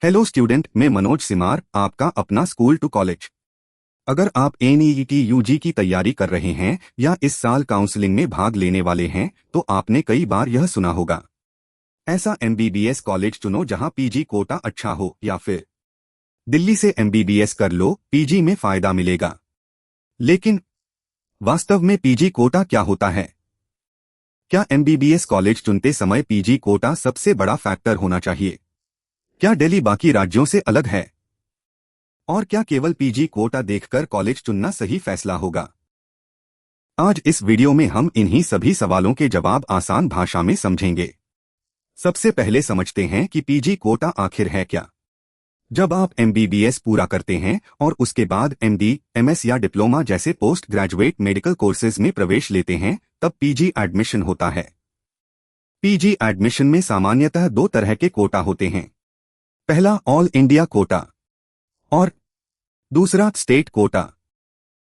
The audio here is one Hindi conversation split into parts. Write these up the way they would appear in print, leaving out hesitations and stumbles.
हेलो स्टूडेंट, मैं मनोज सिमार, आपका अपना स्कूल टू कॉलेज। अगर आप एनईईटी यूजी की तैयारी कर रहे हैं या इस साल काउंसलिंग में भाग लेने वाले हैं तो आपने कई बार यह सुना होगा, ऐसा एमबीबीएस कॉलेज चुनो जहां पीजी कोटा अच्छा हो, या फिर दिल्ली से एमबीबीएस कर लो, पीजी में फायदा मिलेगा। लेकिन वास्तव में पीजी कोटा क्या होता है? क्या एमबीबीएस कॉलेज चुनते समय पीजी कोटा सबसे बड़ा फैक्टर होना चाहिए? क्या दिल्ली बाकी राज्यों से अलग है? और क्या केवल पीजी कोटा देखकर कॉलेज चुनना सही फैसला होगा? आज इस वीडियो में हम इन्हीं सभी सवालों के जवाब आसान भाषा में समझेंगे। सबसे पहले समझते हैं कि पीजी कोटा आखिर है क्या। जब आप एमबीबीएस पूरा करते हैं और उसके बाद एमडी, एमएस या डिप्लोमा जैसे पोस्ट ग्रेजुएट मेडिकल कोर्सेज में प्रवेश लेते हैं, तब पीजी एडमिशन होता है। पीजी एडमिशन में सामान्यतः दो तरह के कोटा होते हैं। पहला ऑल इंडिया कोटा और दूसरा स्टेट कोटा।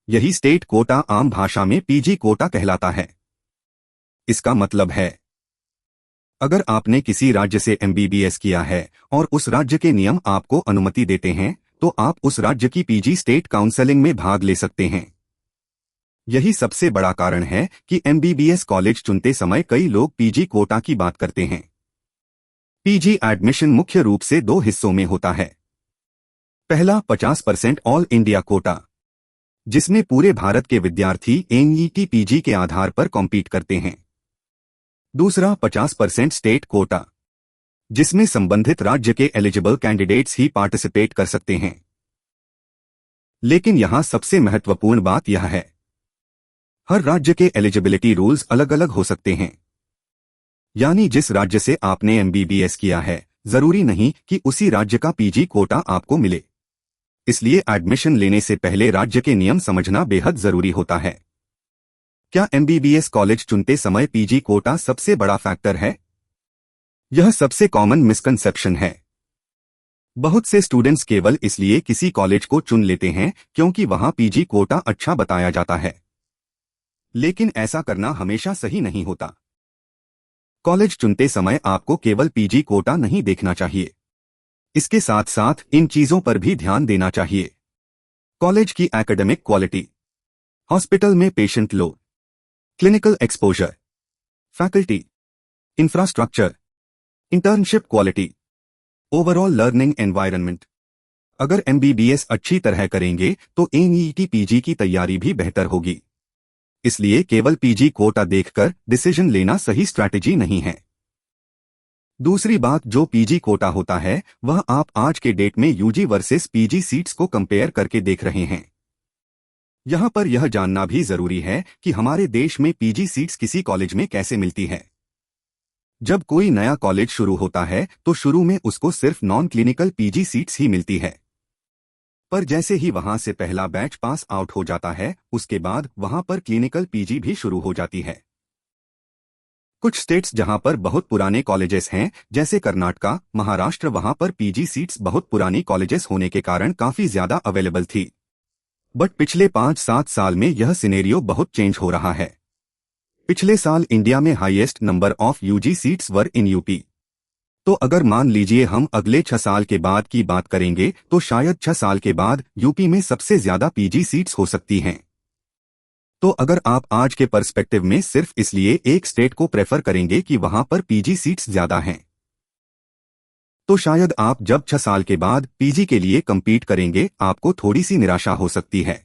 यही स्टेट कोटा आम भाषा में पीजी कोटा कहलाता है। इसका मतलब है, अगर आपने किसी राज्य से एमबीबीएस किया है और उस राज्य के नियम आपको अनुमति देते हैं, तो आप उस राज्य की पीजी स्टेट काउंसलिंग में भाग ले सकते हैं। यही सबसे बड़ा कारण है कि एमबीबीएस कॉलेज चुनते समय कई लोग पीजी कोटा की बात करते हैं। पीजी एडमिशन मुख्य रूप से दो हिस्सों में होता है। पहला 50% ऑल इंडिया कोटा, जिसमें पूरे भारत के विद्यार्थी एनईईटी पीजी के आधार पर कॉम्पीट करते हैं। दूसरा 50% स्टेट कोटा, जिसमें संबंधित राज्य के एलिजिबल कैंडिडेट्स ही पार्टिसिपेट कर सकते हैं। लेकिन यहां सबसे महत्वपूर्ण बात यह है, हर राज्य के एलिजिबिलिटी रूल्स अलग अलग हो सकते हैं। यानी जिस राज्य से आपने एमबीबीएस किया है, जरूरी नहीं कि उसी राज्य का पीजी कोटा आपको मिले। इसलिए एडमिशन लेने से पहले राज्य के नियम समझना बेहद जरूरी होता है। क्या एमबीबीएस कॉलेज चुनते समय पीजी कोटा सबसे बड़ा फैक्टर है? यह सबसे कॉमन मिसकंसेप्शन है। बहुत से स्टूडेंट्स केवल इसलिए किसी कॉलेज को चुन लेते हैं क्योंकि वहां पीजी कोटा अच्छा बताया जाता है। लेकिन ऐसा करना हमेशा सही नहीं होता। कॉलेज चुनते समय आपको केवल पीजी कोटा नहीं देखना चाहिए, इसके साथ साथ इन चीजों पर भी ध्यान देना चाहिए। कॉलेज की एकेडमिक क्वालिटी, हॉस्पिटल में patient load, clinical exposure, faculty, infrastructure, internship quality, overall learning environment. अगर एमबीबीएस अच्छी तरह करेंगे तो एनईईटी पीजी की तैयारी भी बेहतर होगी। इसलिए केवल पीजी कोटा देखकर डिसीजन लेना सही स्ट्रैटेजी नहीं है। दूसरी बात जो पीजी कोटा होता है, वह आप आज के डेट में यूजी वर्सेस पीजी सीट्स को कंपेयर करके देख रहे हैं। यहां पर यह जानना भी जरूरी है कि हमारे देश में पीजी सीट्स किसी कॉलेज में कैसे मिलती है। जब कोई नया कॉलेज शुरू होता है तो शुरू में उसको सिर्फ नॉन क्लिनिकल पीजी सीट्स ही मिलती है। पर जैसे ही वहां से पहला बैच पास आउट हो जाता है, उसके बाद वहां पर क्लिनिकल पीजी भी शुरू हो जाती है। कुछ स्टेट्स जहां पर बहुत पुराने कॉलेजेस हैं, जैसे कर्नाटका, महाराष्ट्र, वहां पर पीजी सीट्स बहुत पुरानी कॉलेजेस होने के कारण काफी ज्यादा अवेलेबल थी। बट पिछले 5-7 साल में यह सिनेरियो बहुत चेंज हो रहा है। पिछले साल इंडिया में highest number of UG seats were in UP. तो अगर मान लीजिए हम अगले 6 साल के बाद की बात करेंगे तो शायद 6 साल के बाद यूपी में सबसे ज्यादा पीजी सीट्स हो सकती हैं। तो अगर आप आज के पर्सपेक्टिव में सिर्फ इसलिए एक स्टेट को प्रेफर करेंगे कि वहां पर पीजी सीट्स ज्यादा हैं, तो शायद आप जब 6 साल के बाद पीजी के लिए compete करेंगे, आपको थोड़ी सी निराशा हो सकती है।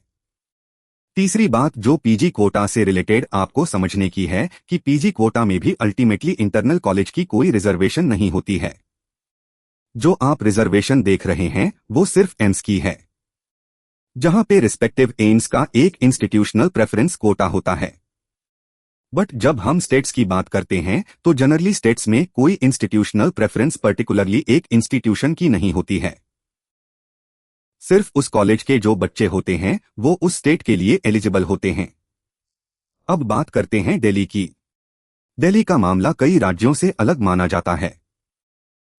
तीसरी बात जो पीजी कोटा से रिलेटेड आपको समझने की है कि पीजी कोटा में भी अल्टीमेटली इंटरनल कॉलेज की कोई रिजर्वेशन नहीं होती है। जो आप रिजर्वेशन देख रहे हैं वो सिर्फ एम्स की है, जहां पे रिस्पेक्टिव एम्स का एक इंस्टीट्यूशनल प्रेफरेंस कोटा होता है। बट जब हम स्टेट्स की बात करते हैं तो जनरली स्टेट्स में कोई इंस्टीट्यूशनल प्रेफरेंस पर्टिकुलरली एक इंस्टीट्यूशन की नहीं होती है। सिर्फ उस कॉलेज के जो बच्चे होते हैं वो उस स्टेट के लिए एलिजिबल होते हैं। अब बात करते हैं दिल्ली की। दिल्ली का मामला कई राज्यों से अलग माना जाता है।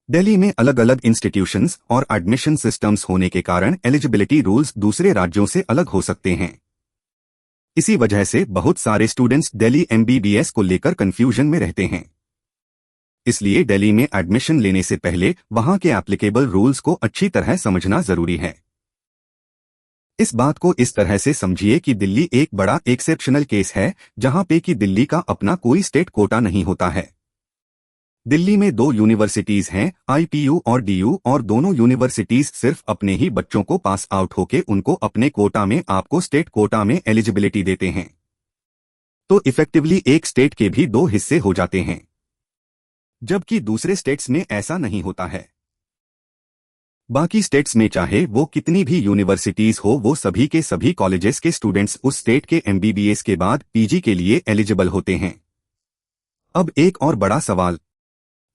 दिल्ली में अलग अलग इंस्टीट्यूशंस और एडमिशन सिस्टम्स होने के कारण एलिजिबिलिटी रूल्स दूसरे राज्यों से अलग हो सकते हैं। इसी वजह से बहुत सारे स्टूडेंट्स दिल्ली एमबीबीएस को लेकर कंफ्यूजन में रहते हैं। इसलिए दिल्ली में एडमिशन लेने से पहले वहां के एप्लीकेबल रूल्स को अच्छी तरह समझना जरूरी है। इस बात को इस तरह से समझिए कि दिल्ली एक बड़ा एक्सेप्शनल केस है, जहां पे कि दिल्ली का अपना कोई स्टेट कोटा नहीं होता है। दिल्ली में 2 यूनिवर्सिटीज हैं, आईपीयू और डीयू, और दोनों यूनिवर्सिटीज सिर्फ अपने ही बच्चों को पास आउट होके उनको अपने कोटा में आपको स्टेट कोटा में एलिजिबिलिटी देते हैं। तो इफेक्टिवली एक स्टेट के भी 2 हिस्से हो जाते हैं, जबकि दूसरे स्टेट्स में ऐसा नहीं होता है। बाकी स्टेट्स में चाहे वो कितनी भी यूनिवर्सिटीज हो, वो सभी के सभी कॉलेजेस के स्टूडेंट्स उस स्टेट के एमबीबीएस के बाद पीजी के लिए एलिजिबल होते हैं। अब एक और बड़ा सवाल,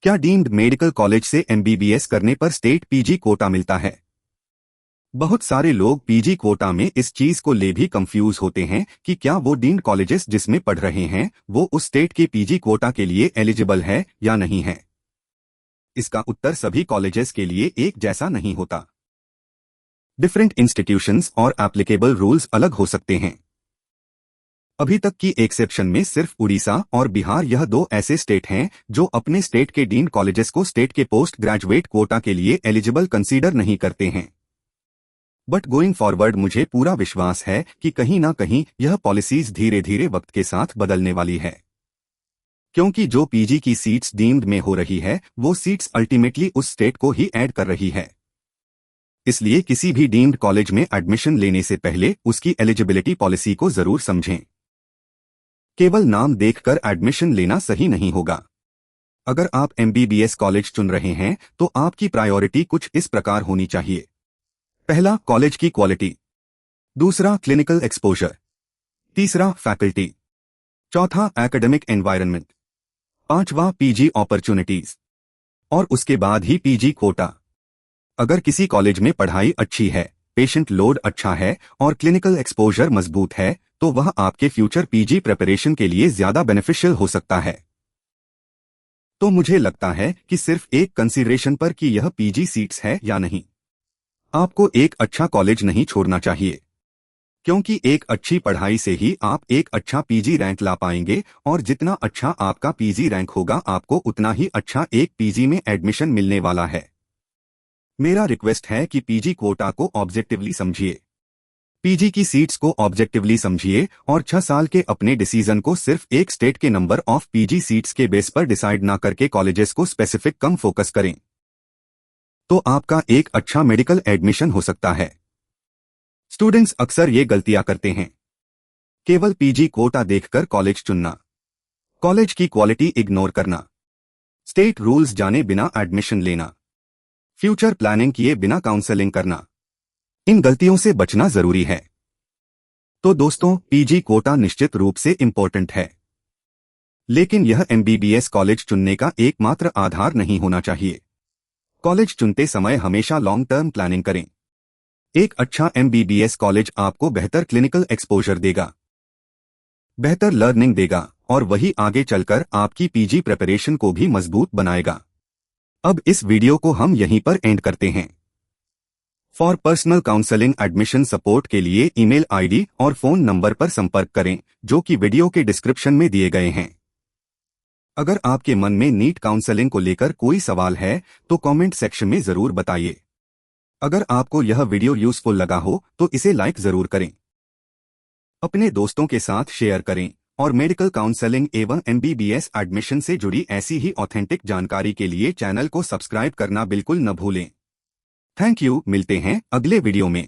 क्या डीम्ड मेडिकल कॉलेज से एमबीबीएस करने पर स्टेट पीजी कोटा मिलता है? बहुत सारे लोग पीजी कोटा में इस चीज को ले भी कंफ्यूज होते हैं कि क्या वो डीम्ड कॉलेजेस जिसमें पढ़ रहे हैं वो उस स्टेट के पीजी कोटा के लिए एलिजिबल है या नहीं है। इसका उत्तर सभी कॉलेजेस के लिए एक जैसा नहीं होता। डिफरेंट इंस्टीट्यूशंस और एप्लीकेबल रूल्स अलग हो सकते हैं। अभी तक की एक्सेप्शन में सिर्फ उड़ीसा और बिहार, यह 2 ऐसे स्टेट हैं जो अपने स्टेट के डीम्ड कॉलेजेस को स्टेट के पोस्ट ग्रेजुएट कोटा के लिए एलिजिबल कंसीडर नहीं करते हैं। बट गोइंग फॉरवर्ड मुझे पूरा विश्वास है कि कहीं ना कहीं यह पॉलिसीज धीरे धीरे वक्त के साथ बदलने वाली है, क्योंकि जो पीजी की सीट्स डीम्ड में हो रही है वो सीट्स अल्टीमेटली उस स्टेट को ही ऐड कर रही है। इसलिए किसी भी डीम्ड कॉलेज में एडमिशन लेने से पहले उसकी एलिजिबिलिटी पॉलिसी को जरूर समझें। केवल नाम देखकर एडमिशन लेना सही नहीं होगा। अगर आप एमबीबीएस कॉलेज चुन रहे हैं तो आपकी प्रायोरिटी कुछ इस प्रकार होनी चाहिए। पहला, कॉलेज की क्वालिटी। दूसरा, क्लिनिकल एक्सपोजर। तीसरा, फैकल्टी। चौथा, एकेडमिक एनवायरनमेंट। पांचवा, पीजी अपॉर्चुनिटीज। और उसके बाद ही पीजी कोटा। अगर किसी कॉलेज में पढ़ाई अच्छी है, पेशेंट लोड अच्छा है और क्लिनिकल एक्सपोजर मजबूत है तो वह आपके फ्यूचर पीजी प्रिपरेशन के लिए ज्यादा बेनिफिशियल हो सकता है। तो मुझे लगता है कि सिर्फ एक कंसीडरेशन पर कि यह पीजी सीट्स है या नहीं, आपको एक अच्छा कॉलेज नहीं छोड़ना चाहिए, क्योंकि एक अच्छी पढ़ाई से ही आप एक अच्छा पीजी रैंक ला पाएंगे और जितना अच्छा आपका पीजी रैंक होगा आपको उतना ही अच्छा एक पीजी में एडमिशन मिलने वाला है। मेरा रिक्वेस्ट है कि पीजी कोटा को ऑब्जेक्टिवली समझिए, पीजी की सीट्स को ऑब्जेक्टिवली समझिए और 6 साल के अपने डिसीजन को सिर्फ एक स्टेट के नंबर ऑफ पीजी सीट्स के बेस पर डिसाइड ना करके कॉलेजेस को स्पेसिफिक कम फोकस करें, तो आपका एक अच्छा मेडिकल एडमिशन हो सकता है। स्टूडेंट्स अक्सर ये गलतियां करते हैं, केवल पीजी कोटा देखकर कॉलेज चुनना, कॉलेज की क्वालिटी इग्नोर करना, स्टेट रूल्स जाने बिना एडमिशन लेना, फ्यूचर प्लानिंग किए बिना काउंसलिंग करना। इन गलतियों से बचना जरूरी है। तो दोस्तों, पीजी कोटा निश्चित रूप से इंपॉर्टेंट है, लेकिन यह एमबीबीएस कॉलेज चुनने का एकमात्र आधार नहीं होना चाहिए। कॉलेज चुनते समय हमेशा लॉन्ग टर्म प्लानिंग करें। एक अच्छा एमबीबीएस कॉलेज आपको बेहतर क्लिनिकल एक्सपोजर देगा, बेहतर लर्निंग देगा और वही आगे चलकर आपकी पीजी प्रिपरेशन को भी मजबूत बनाएगा। अब इस वीडियो को हम यहीं पर एंड करते हैं। For personal counselling admission support के लिए ईमेल आईडी और फोन नंबर पर संपर्क करें, जो कि वीडियो के डिस्क्रिप्शन में दिए गए हैं। अगर आपके मन में नीट काउंसलिंग को लेकर कोई सवाल है तो कमेंट सेक्शन में जरूर बताइए। अगर आपको यह वीडियो यूजफुल लगा हो तो इसे लाइक जरूर करें, अपने दोस्तों के साथ शेयर करें और मेडिकल काउंसलिंग एवं एमबीबीएस एडमिशन से जुड़ी ऐसी ही ऑथेंटिक जानकारी के लिए चैनल को सब्सक्राइब करना बिल्कुल न भूलें। थैंक यू, मिलते हैं अगले वीडियो में।